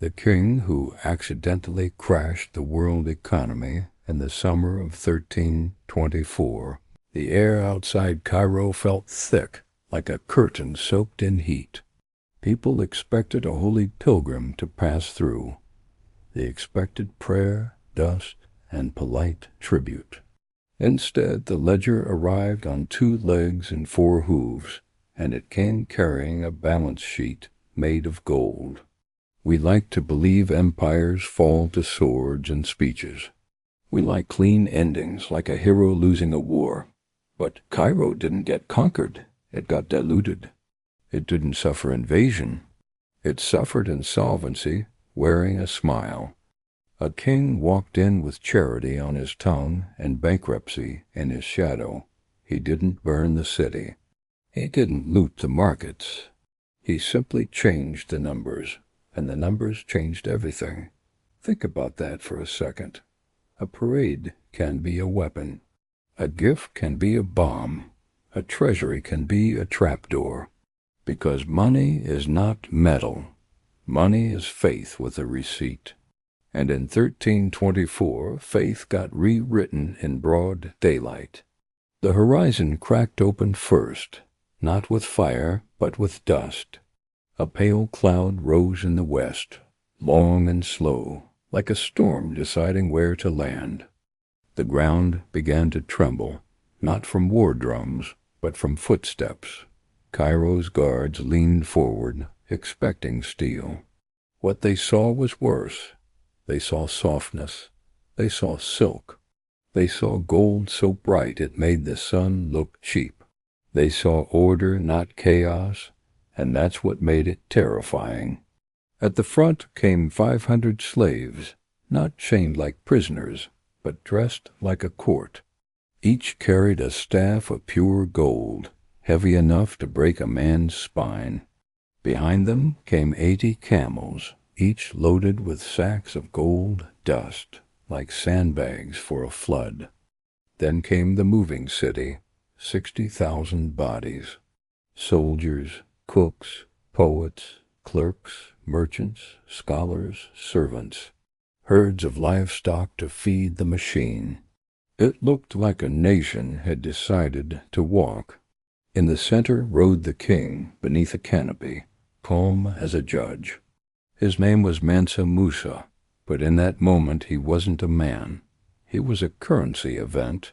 the king who accidentally crashed the world economy in the summer of 1324. The air outside Cairo felt thick, like a curtain soaked in heat. People expected a holy pilgrim to pass through. They expected prayer, dust, and polite tribute. Instead, the ledger arrived on 2 legs and 4 hooves, and it came carrying a balance sheet made of gold. We like to believe empires fall to swords and speeches. We like clean endings, like a hero losing a war. But Cairo didn't get conquered. It got diluted. It didn't suffer invasion. It suffered insolvency, wearing a smile. A king walked in with charity on his tongue and bankruptcy in his shadow. He didn't burn the city. He didn't loot the markets. He simply changed the numbers, and the numbers changed everything. Think about that for a second. A parade can be a weapon. A gift can be a bomb. A treasury can be a trapdoor. Because money is not metal. Money is faith with a receipt. And in 1324, faith got rewritten in broad daylight. The horizon cracked open first, not with fire, but with dust. A pale cloud rose in the west, long and slow, like a storm deciding where to land. The ground began to tremble, not from war drums, but from footsteps. Cairo's guards leaned forward, expecting steel. What they saw was worse. They saw softness. They saw silk. They saw gold so bright it made the sun look cheap. They saw order, not chaos, and that's what made it terrifying. At the front came 500 slaves, not chained like prisoners, but dressed like a court. Each carried a staff of pure gold, heavy enough to break a man's spine. Behind them came 80 camels, each loaded with sacks of gold dust, like sandbags for a flood. Then came the moving city, 60,000 bodies. Soldiers, cooks, poets, clerks, merchants, scholars, servants. Herds of livestock to feed the machine. It looked like a nation had decided to walk. In the center rode the king beneath a canopy, calm as a judge. His name was Mansa Musa, but in that moment he wasn't a man. He was a currency event.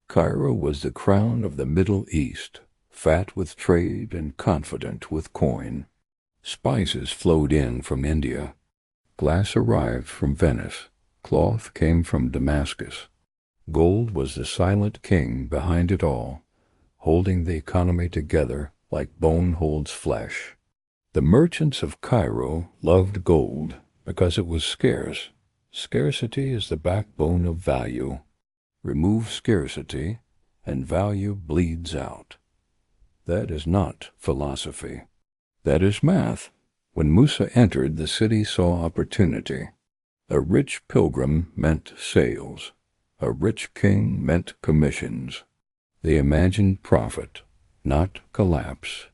Cairo was the crown of the Middle East, fat with trade and confident with coin. Spices flowed in from India. Glass arrived from Venice. Cloth came from Damascus. Gold was the silent king behind it all, holding the economy together like bone holds flesh. The merchants of Cairo loved gold because it was scarce. Scarcity is the backbone of value. Remove scarcity, and value bleeds out. That is not philosophy. That is math. When Musa entered, the city saw opportunity. A rich pilgrim meant sales. A rich king meant commissions. They imagined profit, not collapse.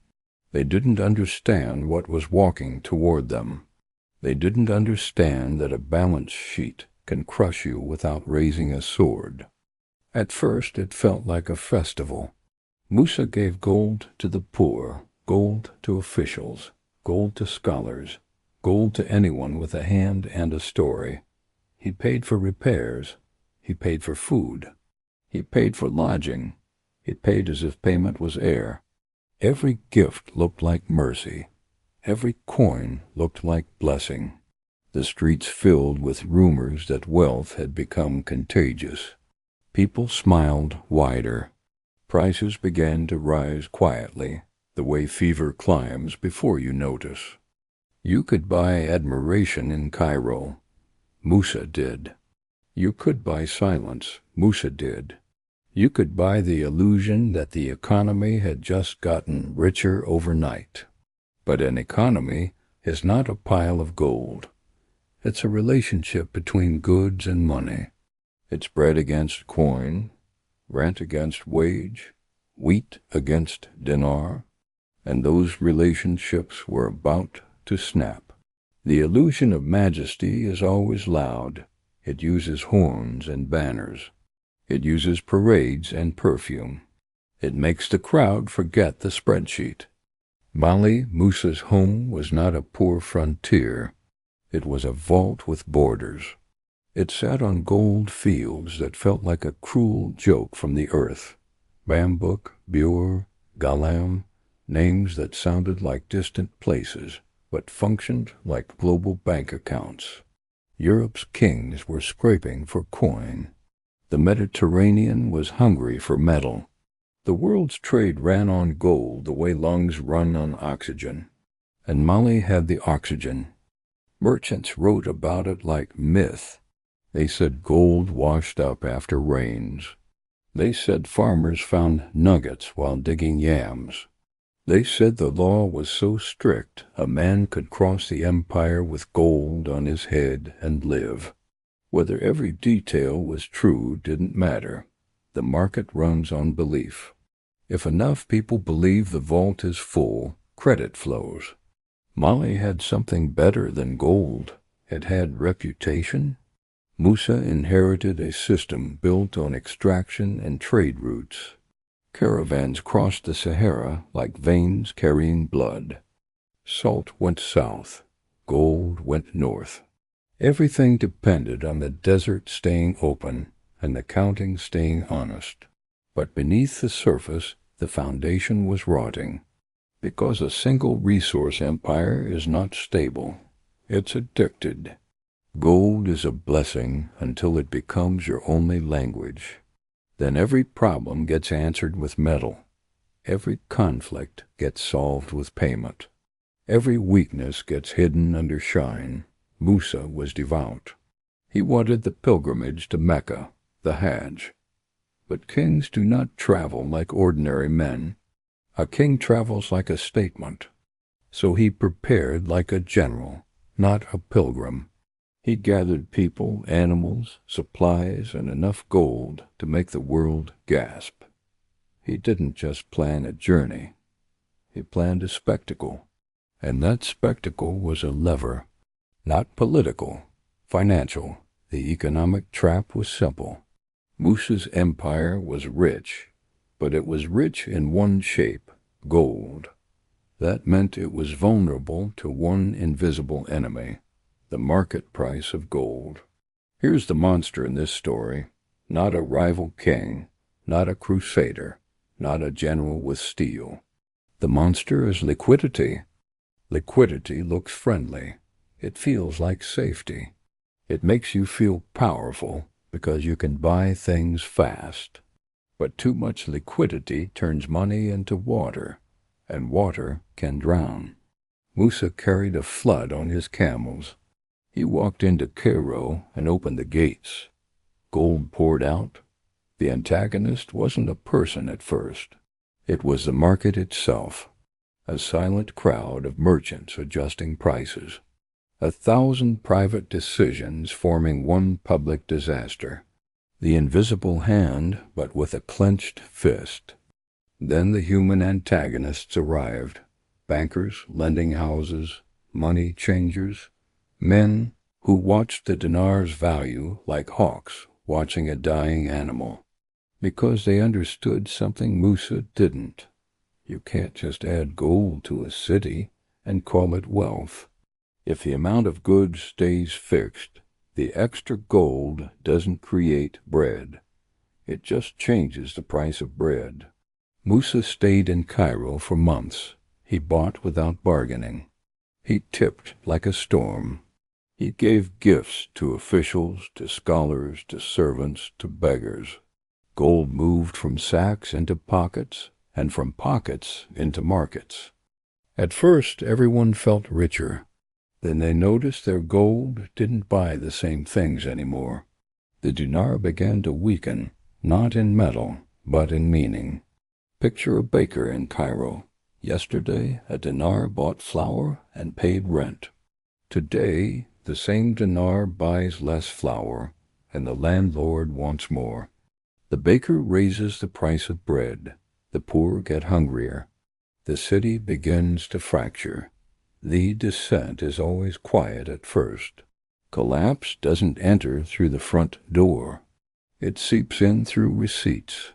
They didn't understand what was walking toward them. They didn't understand that a balance sheet can crush you without raising a sword. At first it felt like a festival. Musa gave gold to the poor, gold to officials, gold to scholars, gold to anyone with a hand and a story. He paid for repairs. He paid for food. He paid for lodging. He paid as if payment was air. Every gift looked like mercy. Every coin looked like blessing. The streets filled with rumors that wealth had become contagious. People smiled wider. Prices began to rise quietly, the way fever climbs before you notice. You could buy admiration in Cairo. Musa did. You could buy silence. Musa did. You could buy the illusion that the economy had just gotten richer overnight. But an economy is not a pile of gold. It's a relationship between goods and money. It's bread against coin, rent against wage, wheat against dinar, and those relationships were about to snap. The illusion of majesty is always loud. It uses horns and banners. It uses parades and perfume. It makes the crowd forget the spreadsheet. Mali Musa's home was not a poor frontier. It was a vault with borders. It sat on gold fields that felt like a cruel joke from the earth. Bambouk, Bure, Galam, names that sounded like distant places, but functioned like global bank accounts. Europe's kings were scraping for coin. The Mediterranean was hungry for metal. The world's trade ran on gold the way lungs run on oxygen. And Mali had the oxygen. Merchants wrote about it like myth. They said gold washed up after rains. They said farmers found nuggets while digging yams. They said the law was so strict a man could cross the empire with gold on his head and live. Whether every detail was true didn't matter. The market runs on belief. If enough people believe the vault is full, credit flows. Mali had something better than gold. It had reputation. Musa inherited a system built on extraction and trade routes. Caravans crossed the Sahara like veins carrying blood. Salt went south. Gold went north. Everything depended on the desert staying open and the counting staying honest. But beneath the surface, the foundation was rotting. Because a single resource empire is not stable. It's addicted. Gold is a blessing until it becomes your only language. Then every problem gets answered with metal. Every conflict gets solved with payment. Every weakness gets hidden under shine. Musa was devout. He wanted the pilgrimage to Mecca, the Hajj. But kings do not travel like ordinary men. A king travels like a statement. So he prepared like a general, not a pilgrim. He gathered people, animals, supplies, and enough gold to make the world gasp. He didn't just plan a journey. He planned a spectacle. And that spectacle was a lever. Not political, financial. The economic trap was simple. Musa's empire was rich, but it was rich in one shape, gold. That meant it was vulnerable to one invisible enemy, the market price of gold. Here's the monster in this story. Not a rival king, not a crusader, not a general with steel. The monster is liquidity. Liquidity looks friendly. It feels like safety. It makes you feel powerful because you can buy things fast. But too much liquidity turns money into water, and water can drown. Musa carried a flood on his camels. He walked into Cairo and opened the gates. Gold poured out. The antagonist wasn't a person at first. It was the market itself, a silent crowd of merchants adjusting prices. 1,000 private decisions forming one public disaster. The invisible hand, but with a clenched fist. Then the human antagonists arrived. Bankers, lending houses, money changers. Men who watched the dinar's value like hawks watching a dying animal. Because they understood something Musa didn't. You can't just add gold to a city and call it wealth. If the amount of goods stays fixed, the extra gold doesn't create bread. It just changes the price of bread. Musa stayed in Cairo for months. He bought without bargaining. He tipped like a storm. He gave gifts to officials, to scholars, to servants, to beggars. Gold moved from sacks into pockets, and from pockets into markets. At first, everyone felt richer. Then they noticed their gold didn't buy the same things anymore. The dinar began to weaken, not in metal, but in meaning. Picture a baker in Cairo. Yesterday, a dinar bought flour and paid rent. Today, the same dinar buys less flour, and the landlord wants more. The baker raises the price of bread. The poor get hungrier. The city begins to fracture. The descent is always quiet at first. Collapse doesn't enter through the front door. It seeps in through receipts.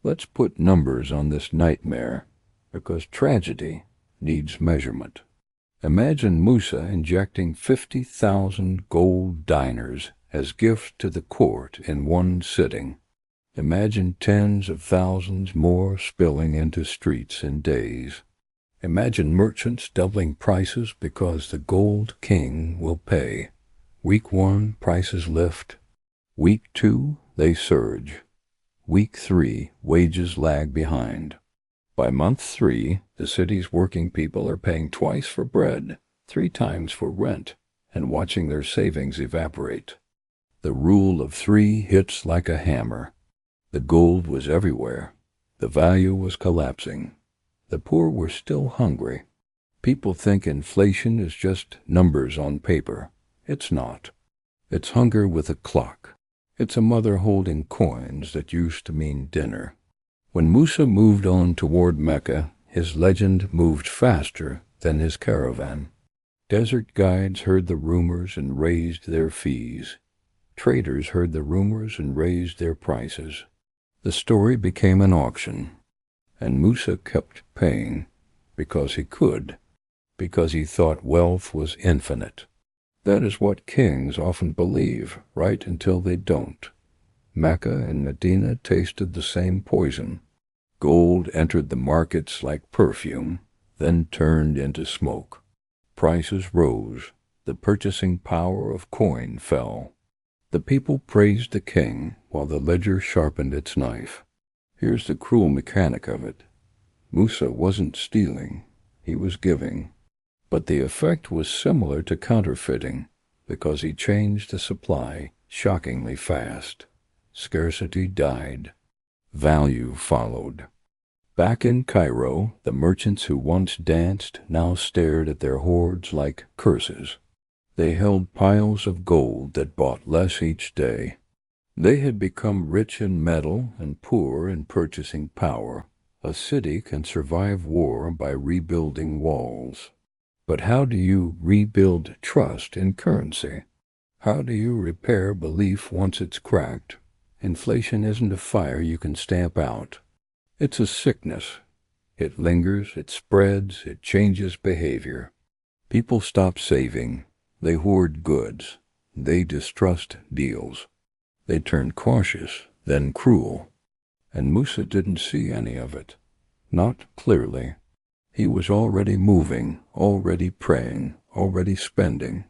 Let's put numbers on this nightmare, because tragedy needs measurement. Imagine Musa injecting 50,000 gold dinars as gifts to the court in one sitting. Imagine tens of thousands more spilling into streets in days. Imagine merchants doubling prices because the gold king will pay. Week 1, prices lift. Week 2, they surge. Week 3, wages lag behind. By month 3, the city's working people are paying twice for bread, 3 times for rent, and watching their savings evaporate. The rule of 3 hits like a hammer. The gold was everywhere. The value was collapsing. The poor were still hungry. People think inflation is just numbers on paper. It's not. It's hunger with a clock. It's a mother holding coins that used to mean dinner. When Musa moved on toward Mecca, his legend moved faster than his caravan. Desert guides heard the rumors and raised their fees. Traders heard the rumors and raised their prices. The story became an auction, and Musa kept paying because he could, because he thought wealth was infinite. That is what kings often believe, right until they don't. Mecca and Medina tasted the same poison. Gold entered the markets like perfume, then turned into smoke. Prices rose. The purchasing power of coin fell. The people praised the king while the ledger sharpened its knife. Here's the cruel mechanic of it. Musa wasn't stealing, he was giving. But the effect was similar to counterfeiting, because he changed the supply shockingly fast. Scarcity died. Value followed. Back in Cairo, the merchants who once danced now stared at their hoards like curses. They held piles of gold that bought less each day. They had become rich in metal and poor in purchasing power. A city can survive war by rebuilding walls. But how do you rebuild trust in currency? How do you repair belief once it's cracked? Inflation isn't a fire you can stamp out. It's a sickness. It lingers, it spreads, it changes behavior. People stop saving. They hoard goods. They distrust deals. They turn cautious, then cruel. And Musa didn't see any of it. Not clearly. He was already moving, already praying, already spending.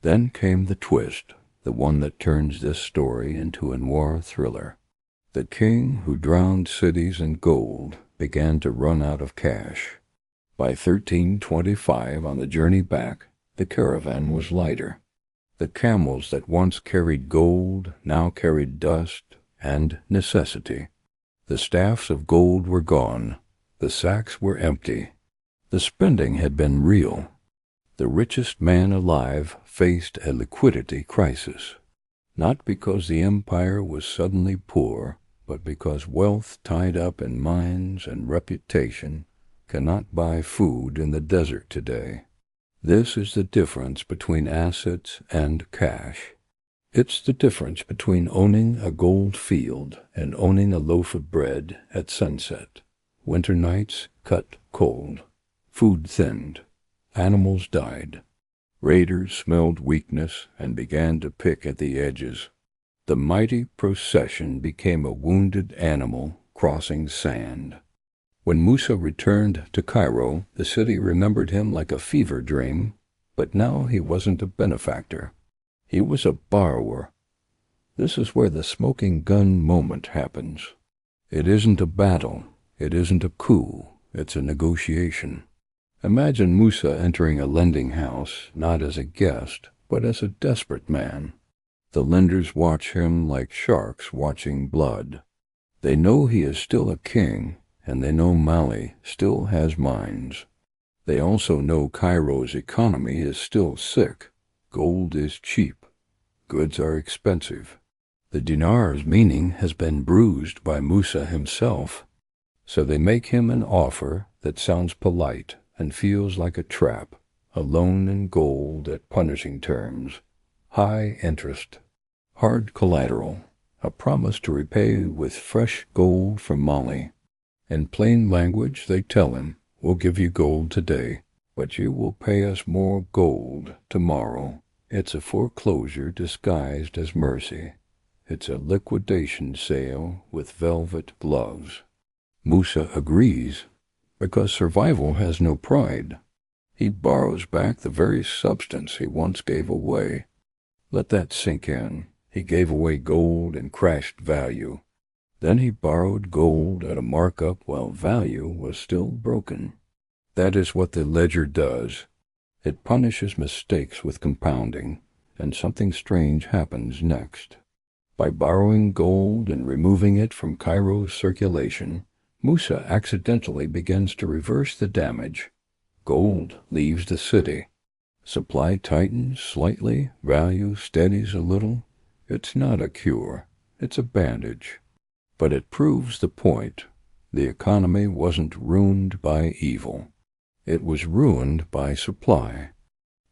Then came the twist, the one that turns this story into a noir thriller. The king who drowned cities in gold began to run out of cash. By 1325, on the journey back, the caravan was lighter. The camels that once carried gold now carried dust and necessity. The staffs of gold were gone. The sacks were empty. The spending had been real. The richest man alive faced a liquidity crisis, not because the empire was suddenly poor, but because wealth tied up in mines and reputation cannot buy food in the desert today. This is the difference between assets and cash. It's the difference between owning a gold field and owning a loaf of bread at sunset. Winter nights cut cold. Food thinned. Animals died. Raiders smelled weakness and began to pick at the edges. The mighty procession became a wounded animal crossing sand. When Musa returned to Cairo, the city remembered him like a fever dream, but now he wasn't a benefactor. He was a borrower. This is where the smoking gun moment happens. It isn't a battle. It isn't a coup. It's a negotiation. Imagine Musa entering a lending house, not as a guest, but as a desperate man. The lenders watch him like sharks watching blood. They know he is still a king, and they know Mali still has mines. They also know Cairo's economy is still sick. Gold is cheap. Goods are expensive. The dinar's meaning has been bruised by Musa himself. So they make him an offer that sounds polite and feels like a trap, a loan in gold at punishing terms, high interest, hard collateral, a promise to repay with fresh gold from Mali. In plain language, they tell him, "We'll give you gold today, but you will pay us more gold tomorrow." It's a foreclosure disguised as mercy. It's a liquidation sale with velvet gloves. Musa agrees, because survival has no pride. He borrows back the very substance he once gave away. Let that sink in. He gave away gold and crashed value. Then he borrowed gold at a markup while value was still broken. That is what the ledger does. It punishes mistakes with compounding, and something strange happens next. By borrowing gold and removing it from Cairo's circulation, Musa accidentally begins to reverse the damage. Gold leaves the city. Supply tightens slightly, value steadies a little. It's not a cure, it's a bandage. But it proves the point. The economy wasn't ruined by evil. It was ruined by supply.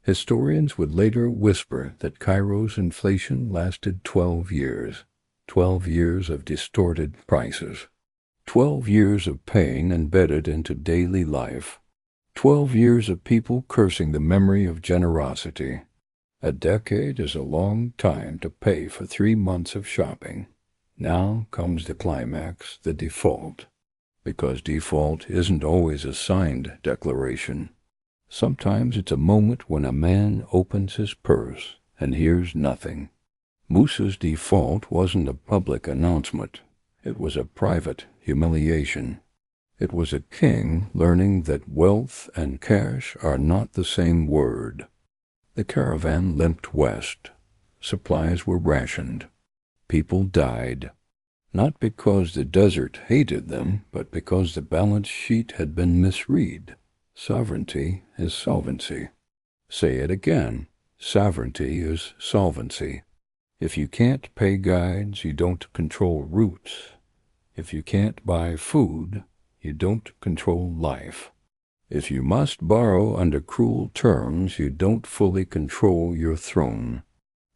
Historians would later whisper that Cairo's inflation lasted 12 years. 12 years of distorted prices. 12 years of pain embedded into daily life. 12 years of people cursing the memory of generosity. A decade is a long time to pay for 3 months of shopping. Now comes the climax, the default. Because default isn't always a signed declaration. Sometimes it's a moment when a man opens his purse and hears nothing. Musa's default wasn't a public announcement. It was a private humiliation. It was a king learning that wealth and cash are not the same word. The caravan limped west. Supplies were rationed. People died. Not because the desert hated them, but because the balance sheet had been misread. Sovereignty is solvency. Say it again. Sovereignty is solvency. If you can't pay guides, you don't control routes. If you can't buy food, you don't control life. If you must borrow under cruel terms, you don't fully control your throne.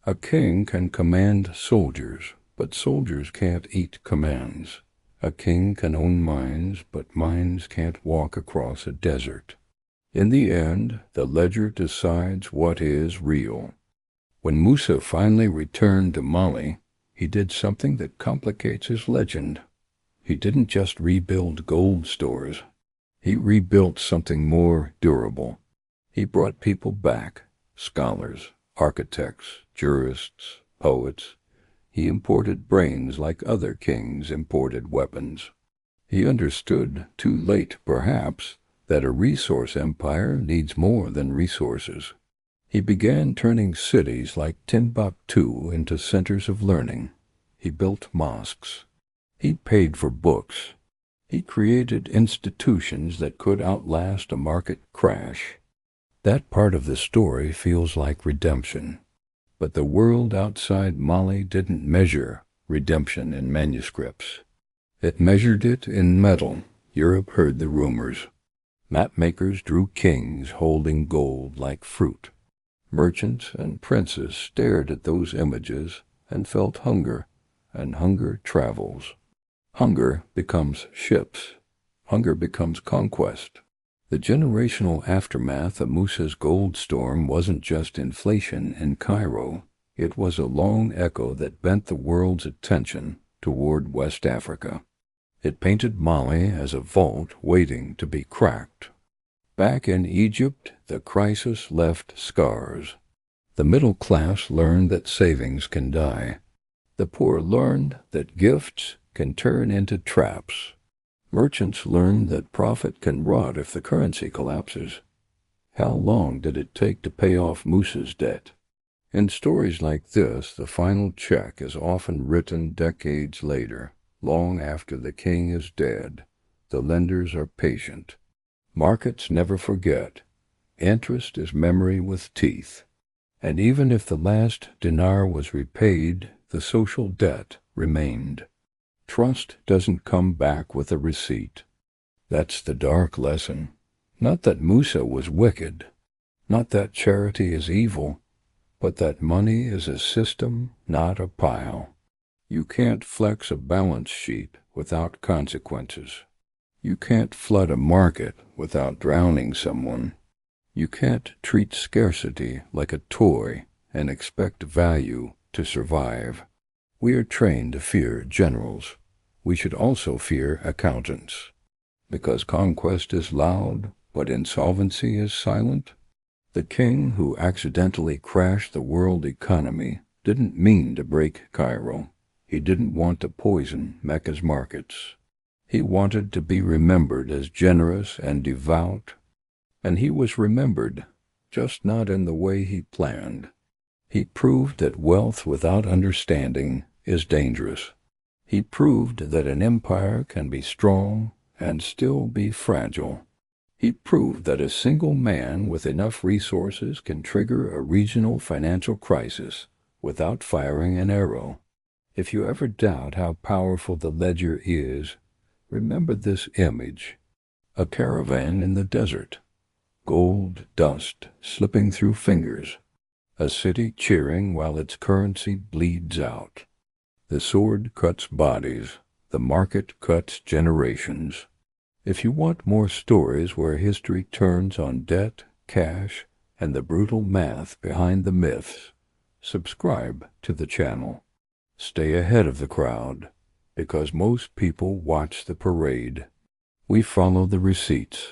A king can command soldiers, but soldiers can't eat commands. A king can own mines, but mines can't walk across a desert. In the end, the ledger decides what is real. When Musa finally returned to Mali, he did something that complicates his legend. He didn't just rebuild gold stores. He rebuilt something more durable. He brought people back, scholars, architects, jurists, poets. He imported brains like other kings imported weapons. He understood, too late perhaps, that a resource empire needs more than resources. He began turning cities like Timbuktu into centers of learning. He built mosques. He paid for books. He created institutions that could outlast a market crash. That part of the story feels like redemption. But the world outside Mali didn't measure redemption in manuscripts. It measured it in metal. Europe heard the rumors. Mapmakers drew kings holding gold like fruit. Merchants and princes stared at those images and felt hunger, and hunger travels. Hunger becomes ships. Hunger becomes conquest. The generational aftermath of Musa's gold storm wasn't just inflation in Cairo. It was a long echo that bent the world's attention toward West Africa. It painted Mali as a vault waiting to be cracked. Back in Egypt, the crisis left scars. The middle class learned that savings can die. The poor learned that gifts can turn into traps. Merchants learned that profit can rot if the currency collapses. How long did it take to pay off Musa's debt? In stories like this, the final check is often written decades later, long after the king is dead. The lenders are patient. Markets never forget. Interest is memory with teeth. And even if the last dinar was repaid, the social debt remained. Trust doesn't come back with a receipt. That's the dark lesson. Not that Musa was wicked. Not that charity is evil, but that money is a system, not a pile. You can't flex a balance sheet without consequences. You can't flood a market without drowning someone. You can't treat scarcity like a toy and expect value to survive. We are trained to fear generals. We should also fear accountants. Because conquest is loud, but insolvency is silent. The king who accidentally crashed the world economy didn't mean to break Cairo. He didn't want to poison Mecca's markets. He wanted to be remembered as generous and devout, and he was remembered, just not in the way he planned. He proved that wealth without understanding is dangerous. He proved that an empire can be strong and still be fragile. He proved that a single man with enough resources can trigger a regional financial crisis without firing an arrow. If you ever doubt how powerful the ledger is, remember this image: a caravan in the desert, gold dust slipping through fingers, a city cheering while its currency bleeds out. The sword cuts bodies, the market cuts generations. If you want more stories where history turns on debt, cash, and the brutal math behind the myths, subscribe to the channel. Stay ahead of the crowd, because most people watch the parade. We follow the receipts,